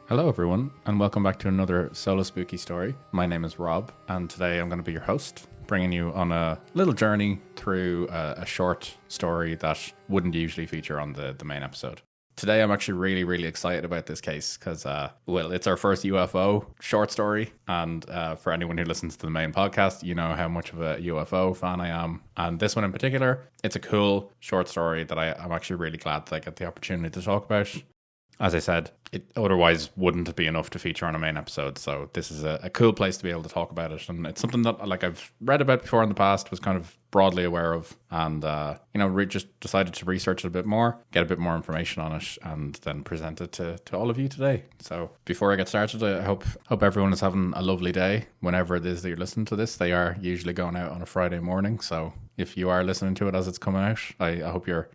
Hello everyone, and welcome back to another solo spooky story. My name is Rob, and today I'm going to be your host, bringing you on a little journey through a short story that wouldn't usually feature on the main episode. Today I'm actually really excited about this case because, it's our first UFO short story, and for anyone who listens to the main podcast, you know how much of a UFO fan I am. And this one in particular, it's a cool short story that I'm actually really glad that I get the opportunity to talk about. As I said, it otherwise wouldn't be enough to feature on a main episode, so this is a cool place to be able to talk about it, and it's something that I've read about before in the past, was kind of broadly aware of, and just decided to research it a bit more, get a bit more information on it, and then present it to all of you today. So before I get started, I hope everyone is having a lovely day whenever it is that you're listening to this. They are usually going out on a Friday morning, so if you are listening to it as it's coming out, I hope you're,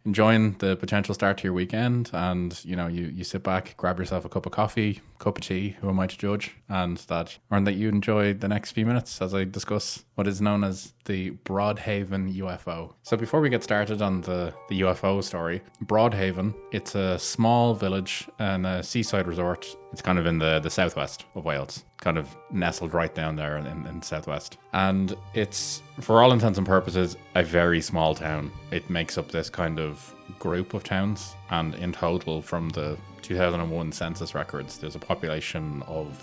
enjoying the potential start to your weekend, and, you sit back, grab yourself a cup of coffee, cup of tea, who am I to judge, and that you enjoy the next few minutes as I discuss what is known as the Broad Haven UFO. So before we get started on the UFO story, Broad Haven, it's a small village and a seaside resort. It's kind of in the southwest of Wales, kind of nestled right down there in southwest. And it's, for all intents and purposes, a very small town. It makes up this kind of group of towns, and in total, from the 2001 census records, there's a population of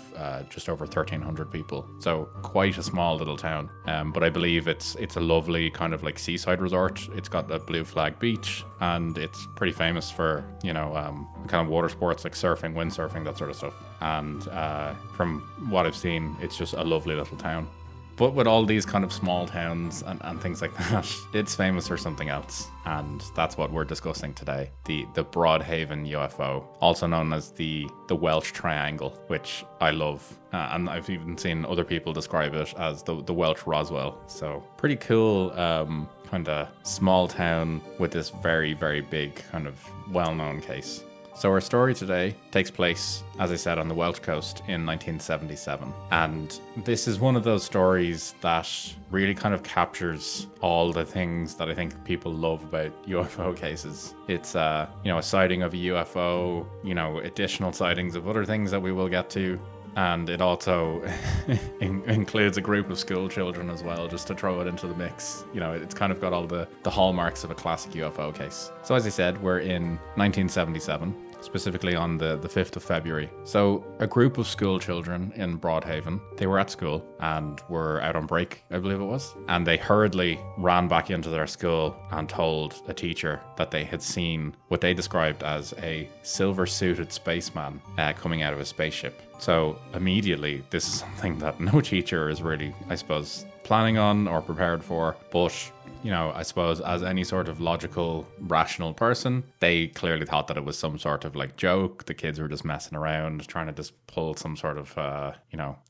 just over 1,300 people. So quite a small little town. But I believe it's a lovely kind of like seaside resort. It's got a blue flag beach, and it's pretty famous for, kind of water sports like surfing, windsurfing, that sort of stuff. And from what I've seen, it's just a lovely little town. But with all these kind of small towns and things like that, it's famous for something else. And that's what we're discussing today. The Broad Haven UFO, also known as the Welsh Triangle, which I love. And I've even seen other people describe it as the Welsh Roswell. So pretty cool kind of small town with this very big kind of well-known case. So our story today takes place, as I said, on the Welsh coast in 1977. And this is one of those stories that really kind of captures all the things that I think people love about UFO cases. It's, a sighting of a UFO, additional sightings of other things that we will get to. And it also includes a group of school children as well, just to throw it into the mix. It's kind of got all the hallmarks of a classic UFO case. So as I said, we're in 1977, specifically on the 5th of February. So a group of school children in Broad Haven, they were at school and were out on break, I believe it was. And they hurriedly ran back into their school and told a teacher that they had seen what they described as a silver-suited spaceman coming out of a spaceship. So immediately, this is something that no teacher is really, I suppose, planning on or prepared for. But, I suppose as any sort of logical, rational person, they clearly thought that it was some sort of like joke. The kids were just messing around, trying to just pull some sort of,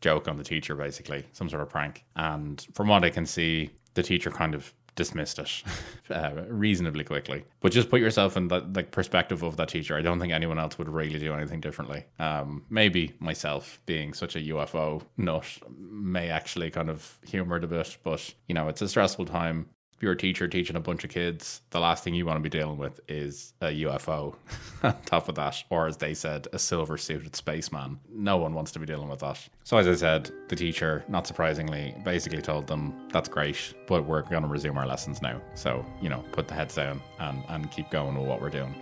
joke on the teacher, basically, some sort of prank. And from what I can see, the teacher kind of dismissed it reasonably quickly. But just put yourself in the perspective of that teacher. I don't think anyone else would really do anything differently. Maybe myself, being such a UFO nut, may actually kind of humor it a bit, but it's a stressful time. If you're a teacher teaching a bunch of kids, the last thing you want to be dealing with is a UFO on top of that, or as they said, a silver-suited spaceman. No one wants to be dealing with that. So as I said, the teacher, not surprisingly, basically told them, that's great, but we're going to resume our lessons now. So, put the heads down and keep going with what we're doing.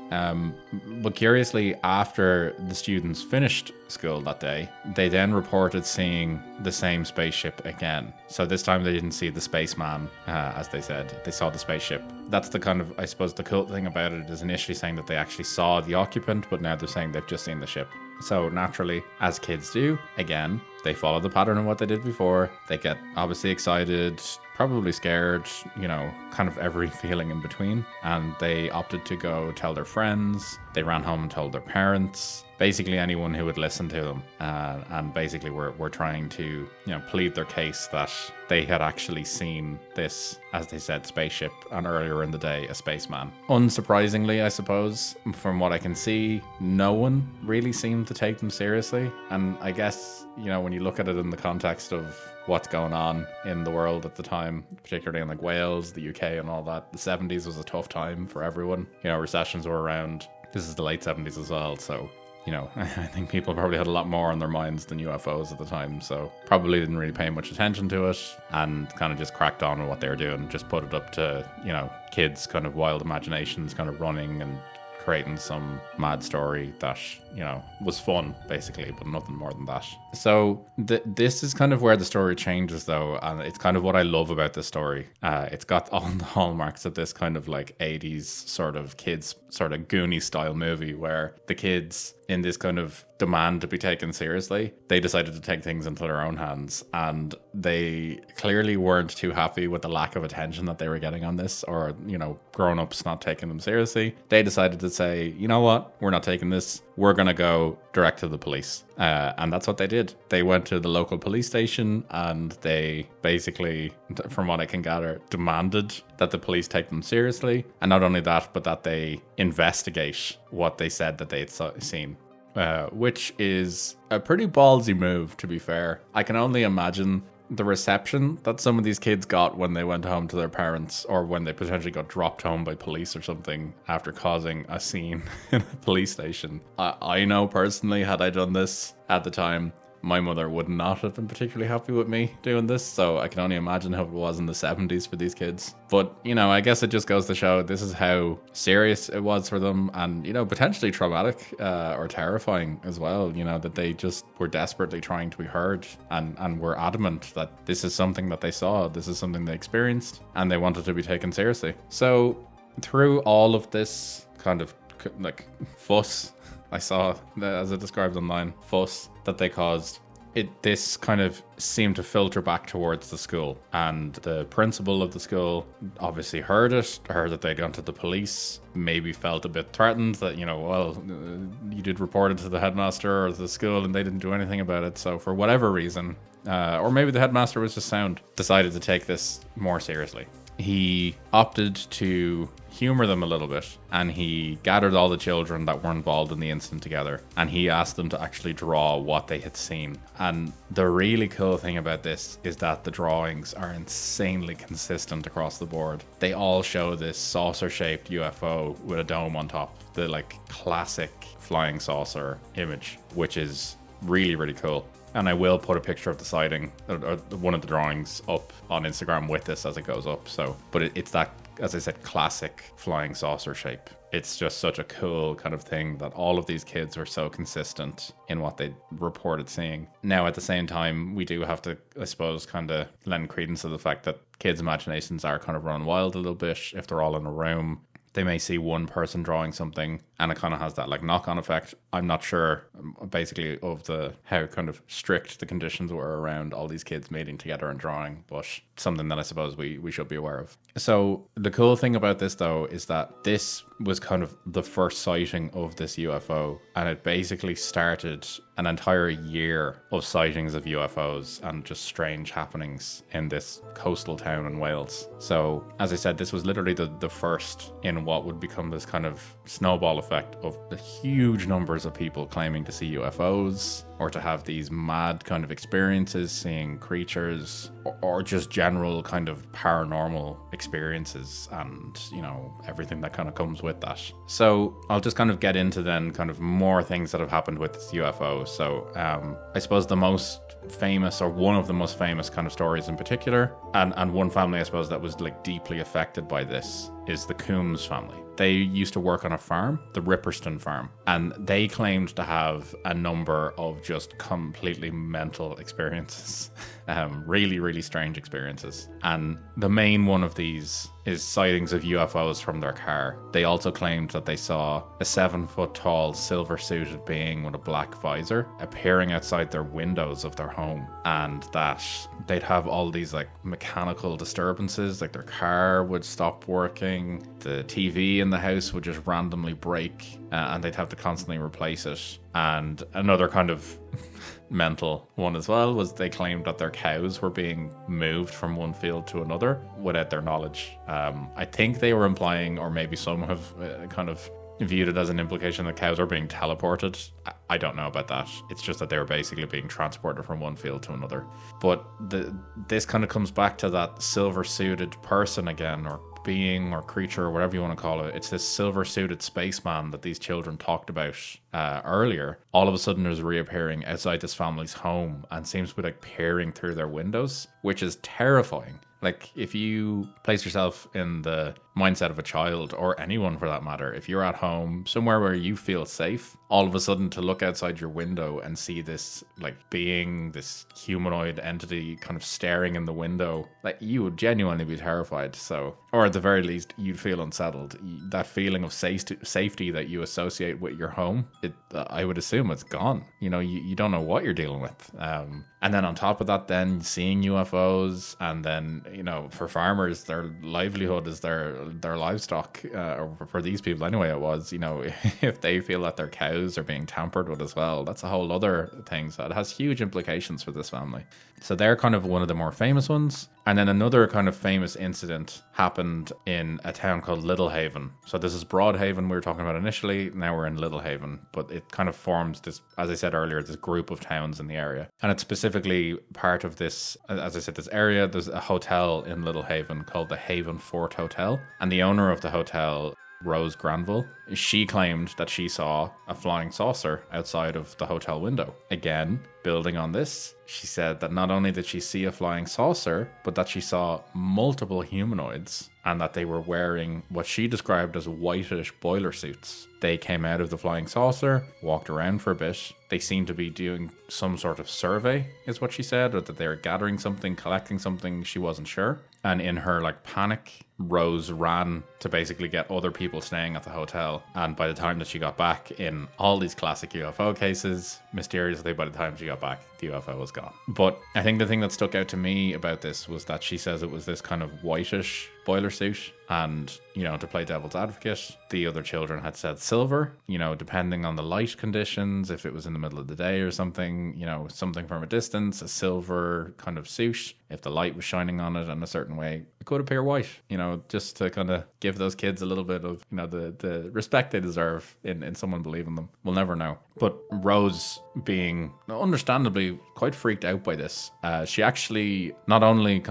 But curiously, after the students finished school that day, they then reported seeing the same spaceship again. So this time they didn't see the spaceman, as they said. They saw the spaceship. That's the kind of, I suppose, the cool thing about it is initially saying that they actually saw the occupant, but now they're saying they've just seen the ship. So naturally, as kids do, again, they follow the pattern of what they did before. They get obviously excited, probably scared, kind of every feeling in between. And they opted to go tell their friends. They ran home and told their parents, basically anyone who would listen to them. And basically were trying to, plead their case that they had actually seen this, as they said, spaceship, and earlier in the day, a spaceman. Unsurprisingly, I suppose, from what I can see, no one really seemed to take them seriously. And I guess, when you look at it in the context of what's going on in the world at the time, particularly in like Wales, the UK and all that, the 70s was a tough time for everyone. Recessions were around. This is the late 70s as well, so I think people probably had a lot more on their minds than UFOs at the time, so probably didn't really pay much attention to it and kind of just cracked on with what they were doing, just put it up to, kids' kind of wild imaginations kind of running and creating some mad story that, was fun, basically, but nothing more than that. So this is kind of where the story changes, though, and it's kind of what I love about this story. It's got all the hallmarks of this kind of like 80s sort of kids, sort of Goonie style movie where the kids, in this kind of demand to be taken seriously, they decided to take things into their own hands, and they clearly weren't too happy with the lack of attention that they were getting on this, or grown-ups not taking them seriously. They decided to say, you know what, we're not taking this, we're gonna go direct to the police, and that's what they did. They went to the local police station and they basically, from what I can gather, demanded that the police take them seriously, and not only that, but that they investigate what they said that they had seen. Which is a pretty ballsy move, to be fair. I can only imagine the reception that some of these kids got when they went home to their parents, or when they potentially got dropped home by police or something after causing a scene in a police station. I know personally, had I done this at the time, my mother would not have been particularly happy with me doing this, so I can only imagine how it was in the 70s for these kids. But, I guess it just goes to show this is how serious it was for them, and, potentially traumatic or terrifying as well, that they just were desperately trying to be heard and were adamant that this is something that they saw, this is something they experienced, and they wanted to be taken seriously. So through all of this kind of like fuss, I saw, as it described online, fuss that they caused, this kind of seemed to filter back towards the school. And the principal of the school obviously heard that they'd gone to the police, maybe felt a bit threatened that, you did report it to the headmaster or the school and they didn't do anything about it. So for whatever reason, or maybe the headmaster was just sound, decided to take this more seriously. He opted to humor them a little bit, and he gathered all the children that were involved in the incident together, and he asked them to actually draw what they had seen. And the really cool thing about this is that the drawings are insanely consistent across the board. They all show this saucer-shaped UFO with a dome on top, the like classic flying saucer image, which is really, really cool. And I will put a picture of the sighting, or one of the drawings, up on Instagram with this as it goes up. So, but it's that, as I said, classic flying saucer shape. It's just such a cool kind of thing that all of these kids are so consistent in what they reported seeing. Now, at the same time, we do have to, I suppose, kind of lend credence to the fact that kids' imaginations are kind of run wild a little bit. If they're all in a room, they may see one person drawing something and it kind of has that like knock-on effect. I'm not sure basically of how kind of strict the conditions were around all these kids meeting together and drawing, but something that I suppose we should be aware of. So the cool thing about this though is that this was kind of the first sighting of this UFO, and it basically started an entire year of sightings of UFOs and just strange happenings in this coastal town in Wales. So as I said, this was literally the first in what would become this kind of snowball effect of the huge numbers of people claiming to see UFOs or to have these mad kind of experiences seeing creatures or just general kind of paranormal experiences and, everything that kind of comes with that. So I'll just kind of get into then kind of more things that have happened with this UFO. So I suppose the most famous, or one of the most famous kind of stories in particular, and one family I suppose that was like deeply affected by this, is the Coombs family. They used to work on a farm, the Ripperston farm, and they claimed to have a number of just completely mental experiences. Really, really strange experiences. And the main one of these is sightings of UFOs from their car. They also claimed that they saw a 7-foot tall silver-suited being with a black visor appearing outside their windows of their home, and that they'd have all these like mechanical disturbances, like their car would stop working, the TV in the house would just randomly break, and they'd have to constantly replace it. And another kind of mental one as well was they claimed that their cows were being moved from one field to another without their knowledge. I think they were implying, or maybe some have kind of viewed it as an implication that cows are being teleported. I don't know about that. It's just that they were basically being transported from one field to another. But this kind of comes back to that silver-suited person again, or being or creature or whatever you want to call it. It's this silver-suited spaceman that these children talked about earlier. All of a sudden is reappearing outside this family's home and seems to be like peering through their windows, which is terrifying. Like, if you place yourself in the mindset of a child, or anyone for that matter, if you're at home, somewhere where you feel safe, all of a sudden to look outside your window and see this, like, being, this humanoid entity kind of staring in the window, like, you would genuinely be terrified. So, or at the very least, you'd feel unsettled. That feeling of safety that you associate with your home, I would assume it's gone. You know, you don't know what you're dealing with. And then on top of that, then seeing UFOs, and then, you know, for farmers, their livelihood is their livestock, or for these people anyway, it was, you know, if they feel that their cows are being tampered with as well, that's a whole other thing. So it has huge implications for this family. So they're kind of one of the more famous ones. And then another kind of famous incident happened in a town called Little Haven. So this is Broad Haven we were talking about initially. Now we're in Little Haven. But it kind of forms this, as I said earlier, this group of towns in the area. And it's specifically part of this, as I said, this area. There's a hotel in Little Haven called the Haven Fort Hotel. And the owner of the hotel, Rose Granville, she claimed that she saw a flying saucer outside of the hotel window. Again, building on this, she said that not only did she see a flying saucer, but that she saw multiple humanoids, and that they were wearing what she described as whitish boiler suits. They came out of the flying saucer, walked around for a bit. They seemed to be doing some sort of survey, is what she said, or that they were gathering something, collecting something, she wasn't sure. And in her like panic, Rose ran to basically get other people staying at the hotel. And by the time that she got back, in all these classic UFO cases, mysteriously by the time she got back, the UFO was gone. But I think the thing that stuck out to me about this was that she says it was this kind of whitish boiler suit, and, you know, to play devil's advocate, the other children had said silver, you know, depending on the light conditions, if it was in the middle of the day or something, you know, something from a distance, a silver kind of suit, if the light was shining on it in a certain way, it could appear white, you know, just to kind of give those kids a little bit of, you know, the respect they deserve in someone believing them. We'll never know. But Rose, being understandably quite freaked out by this, she actually not only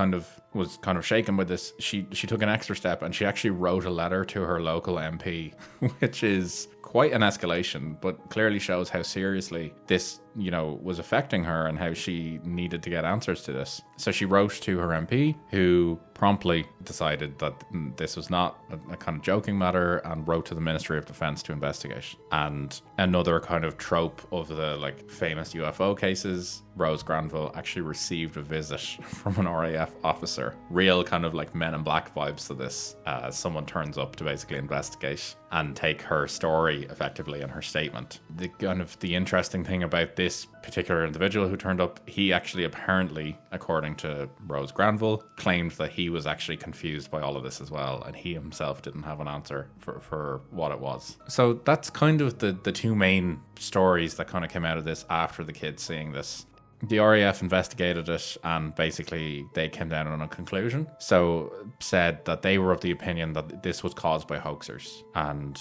was kind of shaken by this, she took an extra step, and she actually wrote a letter to her local MP, which is quite an escalation, but clearly shows how seriously this, you know, was affecting her and how she needed to get answers to this. So she wrote to her MP, who promptly decided that this was not a kind of joking matter, and wrote to the Ministry of Defense to investigate. And another kind of trope of the like famous UFO cases, Rose Granville actually received a visit from an RAF officer. Real kind of like Men in Black vibes to this. Someone turns up to basically investigate and take her story effectively in her statement. The interesting thing about this particular individual who turned up, he actually apparently, according to Rose Granville, claimed that he was actually confused by all of this as well, and he himself didn't have an answer for what it was. So that's kind of the two main stories that kind of came out of this after the kids seeing this. The RAF investigated it, and basically they came down on a conclusion. So said that they were of the opinion that this was caused by hoaxers, and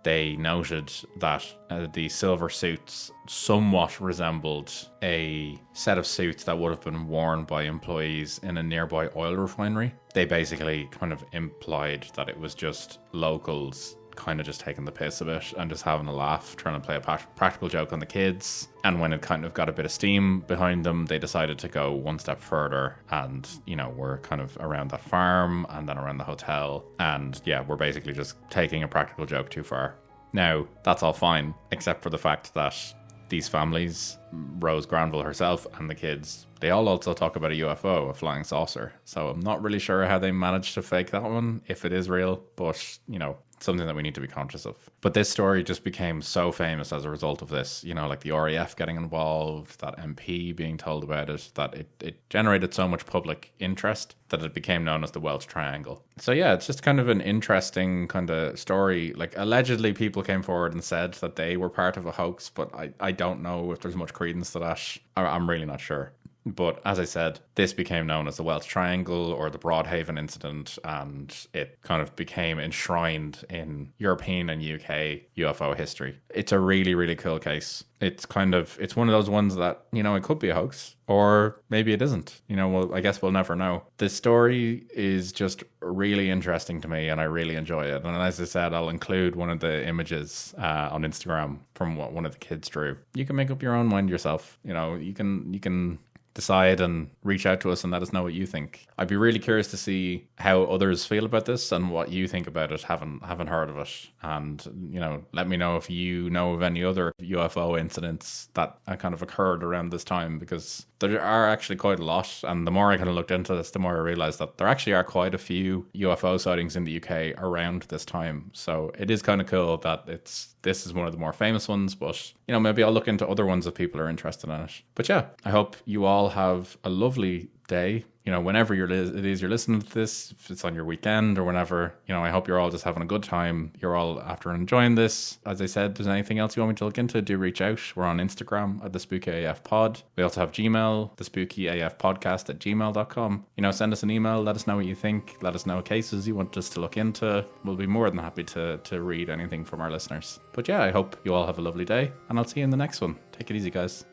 they noted that the silver suits somewhat resembled a set of suits that would have been worn by employees in a nearby oil refinery. They basically kind of implied that it was just locals kind of just taking the piss a bit and just having a laugh, trying to play a practical joke on the kids. And when it kind of got a bit of steam behind them, they decided to go one step further, and, you know, we're kind of around that farm and then around the hotel, and yeah, we're basically just taking a practical joke too far. Now, that's all fine, except for the fact that these families, Rose Granville herself and the kids, they all also talk about a UFO, a flying saucer. So I'm not really sure how they managed to fake that one, if it is real, but, you know, something that we need to be conscious of. But this story just became so famous as a result of this, you know, like the RAF getting involved, that MP being told about it, that it generated so much public interest that it became known as the Welsh Triangle. So yeah, it's just kind of an interesting kind of story. Like, allegedly people came forward and said that they were part of a hoax, but I don't know if there's much credence to that. I'm really not sure. But as I said, this became known as the Welsh Triangle or the Broad Haven incident, and it kind of became enshrined in European and UK UFO history. It's a really, really cool case. It's one of those ones that, it could be a hoax, or maybe it isn't. Well, I guess we'll never know. This story is just really interesting to me, and I really enjoy it. And as I said, I'll include one of the images on Instagram from what one of the kids drew. You can make up your own mind yourself. You can decide and reach out to us and let us know what you think. I'd be really curious to see how others feel about this and what you think about it, haven't heard of it. And, let me know if you know of any other UFO incidents that kind of occurred around this time, because there are actually quite a lot. And the more I kind of looked into this, the more I realized that there actually are quite a few UFO sightings in the UK around this time. So it is kind of cool that this is one of the more famous ones, but maybe I'll look into other ones if people are interested in it. But yeah, I hope you all have a lovely day. Whenever it is you're listening to this, if it's on your weekend or whenever, I hope you're all just having a good time. You're all after enjoying this. As I said, if there's anything else you want me to look into, do reach out. We're on Instagram at the spookyaf pod. We also have Gmail, the spookyafpodcast at gmail.com. Send us an email. Let us know what you think. Let us know cases you want us to look into. We'll be more than happy to read anything from our listeners. But yeah, I hope you all have a lovely day, and I'll see you in the next one. Take it easy, guys.